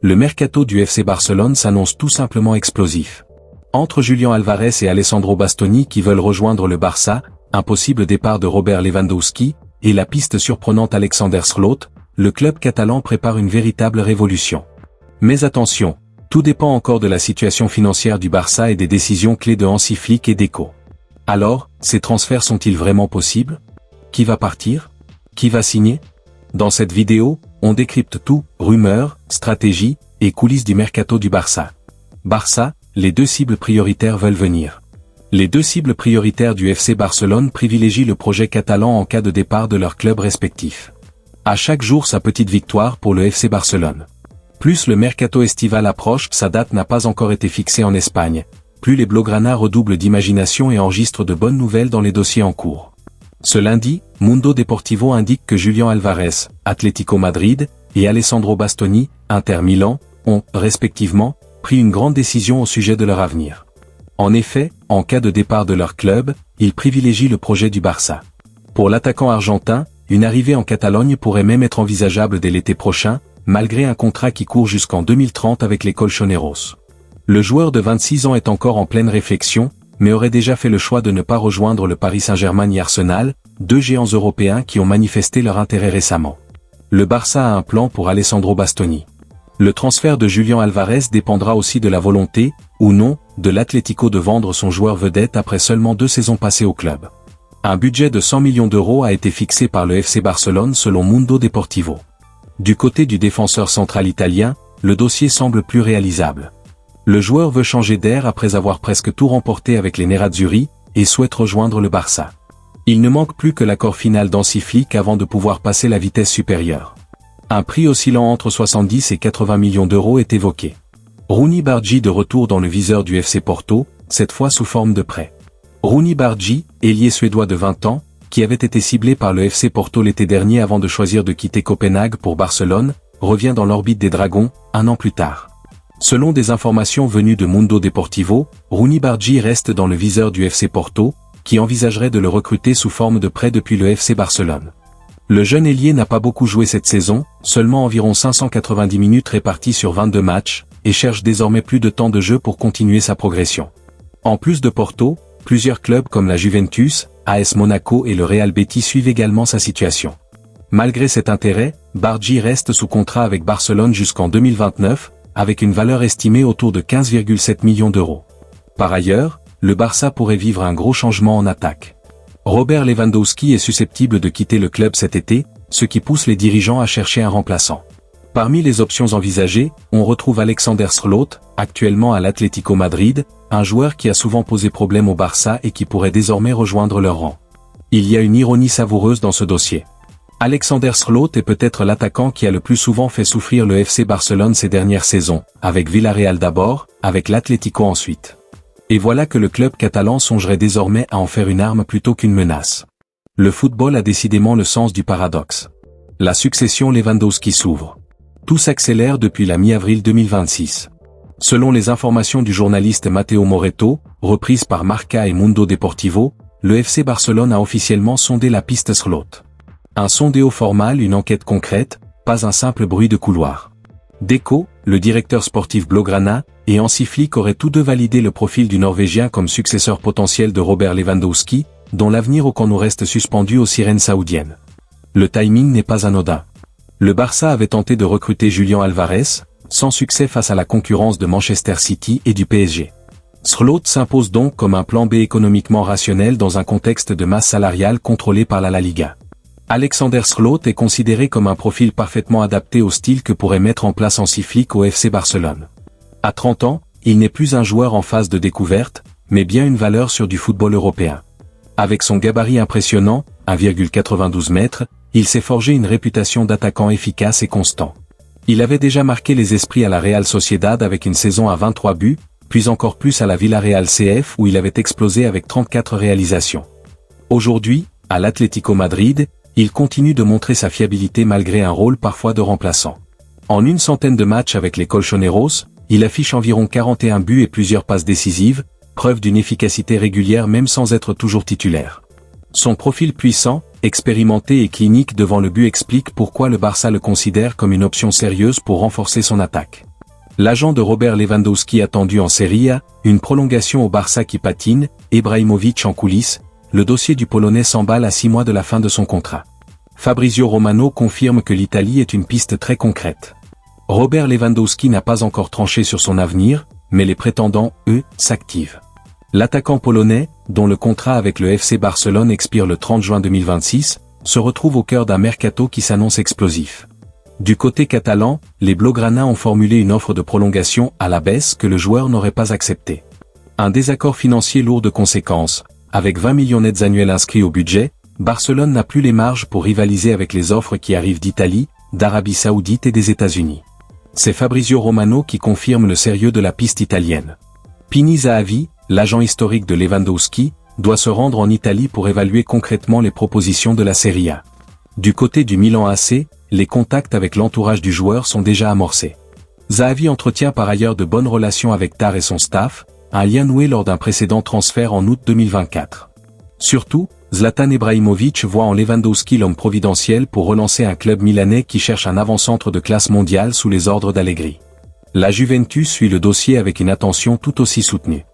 Le mercato du FC Barcelone s'annonce tout simplement explosif. Entre Julián Álvarez et Alessandro Bastoni qui veulent rejoindre le Barça, un possible départ de Robert Lewandowski, et la piste surprenante Alexander Sørloth, le club catalan prépare une véritable révolution. Mais attention, tout dépend encore de la situation financière du Barça et des décisions clés de Hansi Flick et Deco. Alors, ces transferts sont-ils vraiment possibles? Qui va partir? Qui va signer? Dans cette vidéo, on décrypte tout, rumeurs, stratégies, et coulisses du mercato du Barça. Barça, les deux cibles prioritaires veulent venir. Les deux cibles prioritaires du FC Barcelone privilégient le projet catalan en cas de départ de leurs clubs respectifs. À chaque jour sa petite victoire pour le FC Barcelone. Plus le mercato estival approche, sa date n'a pas encore été fixée en Espagne. Plus les Blaugrana redoublent d'imagination et enregistrent de bonnes nouvelles dans les dossiers en cours. Ce lundi, Mundo Deportivo indique que Julián Álvarez, Atlético Madrid, et Alessandro Bastoni, Inter Milan, ont, respectivement, pris une grande décision au sujet de leur avenir. En effet, en cas de départ de leur club, ils privilégient le projet du Barça. Pour l'attaquant argentin, une arrivée en Catalogne pourrait même être envisageable dès l'été prochain, malgré un contrat qui court jusqu'en 2030 avec les Colchoneros. Le joueur de 26 ans est encore en pleine réflexion, mais aurait déjà fait le choix de ne pas rejoindre le Paris Saint-Germain et Arsenal, deux géants européens qui ont manifesté leur intérêt récemment. Le Barça a un plan pour Alessandro Bastoni. Le transfert de Julián Álvarez dépendra aussi de la volonté, ou non, de l'Atlético de vendre son joueur vedette après seulement 2 saisons passées au club. Un budget de 100 millions d'euros a été fixé par le FC Barcelone selon Mundo Deportivo. Du côté du défenseur central italien, le dossier semble plus réalisable. Le joueur veut changer d'air après avoir presque tout remporté avec les Nerazzurri, et souhaite rejoindre le Barça. Il ne manque plus que l'accord final d'Hansi Flick avant de pouvoir passer la vitesse supérieure. Un prix oscillant entre 70 et 80 millions d'euros est évoqué. Rooney Bargi de retour dans le viseur du FC Porto, cette fois sous forme de prêt. Rooney Bargi, ailier suédois de 20 ans, qui avait été ciblé par le FC Porto l'été dernier avant de choisir de quitter Copenhague pour Barcelone, revient dans l'orbite des Dragons, 1 an plus tard. Selon des informations venues de Mundo Deportivo, Rooney Bargi reste dans le viseur du FC Porto, qui envisagerait de le recruter sous forme de prêt depuis le FC Barcelone. Le jeune ailier n'a pas beaucoup joué cette saison, seulement environ 590 minutes réparties sur 22 matchs, et cherche désormais plus de temps de jeu pour continuer sa progression. En plus de Porto, plusieurs clubs comme la Juventus, AS Monaco et le Real Betis suivent également sa situation. Malgré cet intérêt, Bargi reste sous contrat avec Barcelone jusqu'en 2029, avec une valeur estimée autour de 15,7 millions d'euros. Par ailleurs, le Barça pourrait vivre un gros changement en attaque. Robert Lewandowski est susceptible de quitter le club cet été, ce qui pousse les dirigeants à chercher un remplaçant. Parmi les options envisagées, on retrouve Alexander Sørloth, actuellement à l'Atlético Madrid, un joueur qui a souvent posé problème au Barça et qui pourrait désormais rejoindre leur rang. Il y a une ironie savoureuse dans ce dossier. Alexander Sørloth est peut-être l'attaquant qui a le plus souvent fait souffrir le FC Barcelone ces dernières saisons, avec Villarreal d'abord, avec l'Atlético ensuite. Et voilà que le club catalan songerait désormais à en faire une arme plutôt qu'une menace. Le football a décidément le sens du paradoxe. La succession Lewandowski s'ouvre. Tout s'accélère depuis la mi-avril 2026. Selon les informations du journaliste Matteo Moretto, reprises par Marca et Mundo Deportivo, le FC Barcelone a officiellement sondé la piste Sørloth. Un sondéo formal, une enquête concrète, pas un simple bruit de couloir. Deco, le directeur sportif Blaugrana, et Hansi Flick auraient tous deux validé le profil du Norvégien comme successeur potentiel de Robert Lewandowski, dont l'avenir au camp nous reste suspendu aux sirènes saoudiennes. Le timing n'est pas anodin. Le Barça avait tenté de recruter Julián Álvarez, sans succès face à la concurrence de Manchester City et du PSG. Sørloth s'impose donc comme un plan B économiquement rationnel dans un contexte de masse salariale contrôlé par la Liga. Alexander Sørloth est considéré comme un profil parfaitement adapté au style que pourrait mettre en place Hansi Flick au FC Barcelone. À 30 ans, il n'est plus un joueur en phase de découverte, mais bien une valeur sur du football européen. Avec son gabarit impressionnant, 1,92 mètres, il s'est forgé une réputation d'attaquant efficace et constant. Il avait déjà marqué les esprits à la Real Sociedad avec une saison à 23 buts, puis encore plus à la Villarreal CF où il avait explosé avec 34 réalisations. Aujourd'hui, à l'Atlético Madrid, il continue de montrer sa fiabilité malgré un rôle parfois de remplaçant. En une centaine de matchs avec les Colchoneros, il affiche environ 41 buts et plusieurs passes décisives, preuve d'une efficacité régulière même sans être toujours titulaire. Son profil puissant, expérimenté et clinique devant le but explique pourquoi le Barça le considère comme une option sérieuse pour renforcer son attaque. L'agent de Robert Lewandowski attendu en Serie A, une prolongation au Barça qui patine, Ibrahimovic en coulisses, le dossier du Polonais s'emballe à 6 mois de la fin de son contrat. Fabrizio Romano confirme que l'Italie est une piste très concrète. Robert Lewandowski n'a pas encore tranché sur son avenir, mais les prétendants, eux, s'activent. L'attaquant polonais, dont le contrat avec le FC Barcelone expire le 30 juin 2026, se retrouve au cœur d'un mercato qui s'annonce explosif. Du côté catalan, les Blaugrana ont formulé une offre de prolongation à la baisse que le joueur n'aurait pas acceptée. Un désaccord financier lourd de conséquences. Avec 20 millions nets annuels inscrits au budget, Barcelone n'a plus les marges pour rivaliser avec les offres qui arrivent d'Italie, d'Arabie Saoudite et des États-Unis. C'est Fabrizio Romano qui confirme le sérieux de la piste italienne. Pini Zahavi, l'agent historique de Lewandowski, doit se rendre en Italie pour évaluer concrètement les propositions de la Serie A. Du côté du Milan AC, les contacts avec l'entourage du joueur sont déjà amorcés. Zahavi entretient par ailleurs de bonnes relations avec Tar et son staff, un lien noué lors d'un précédent transfert en août 2024. Surtout, Zlatan Ibrahimovic voit en Lewandowski l'homme providentiel pour relancer un club milanais qui cherche un avant-centre de classe mondiale sous les ordres d'Allegri. La Juventus suit le dossier avec une attention tout aussi soutenue.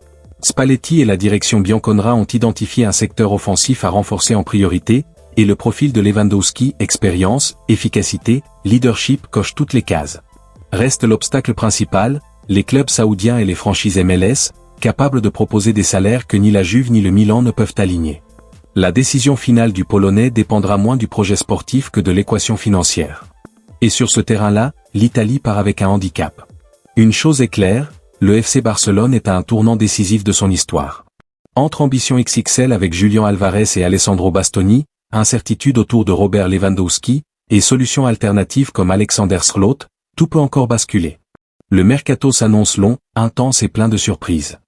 Spalletti et la direction bianconera ont identifié un secteur offensif à renforcer en priorité, et le profil de Lewandowski, expérience, efficacité, leadership coche toutes les cases. Reste l'obstacle principal, les clubs saoudiens et les franchises MLS, capables de proposer des salaires que ni la Juve ni le Milan ne peuvent aligner. La décision finale du Polonais dépendra moins du projet sportif que de l'équation financière. Et sur ce terrain-là, l'Italie part avec un handicap. Une chose est claire, le FC Barcelone est à un tournant décisif de son histoire. Entre ambition XXL avec Julian Alvarez et Alessandro Bastoni, incertitude autour de Robert Lewandowski, et solutions alternatives comme Alexander Sørloth, tout peut encore basculer. Le mercato s'annonce long, intense et plein de surprises.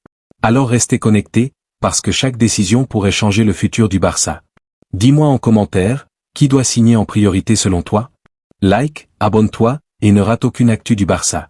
Alors restez connectés, parce que chaque décision pourrait changer le futur du Barça. Dis-moi en commentaire, qui doit signer en priorité selon toi? Like, abonne-toi, et ne rate aucune actu du Barça.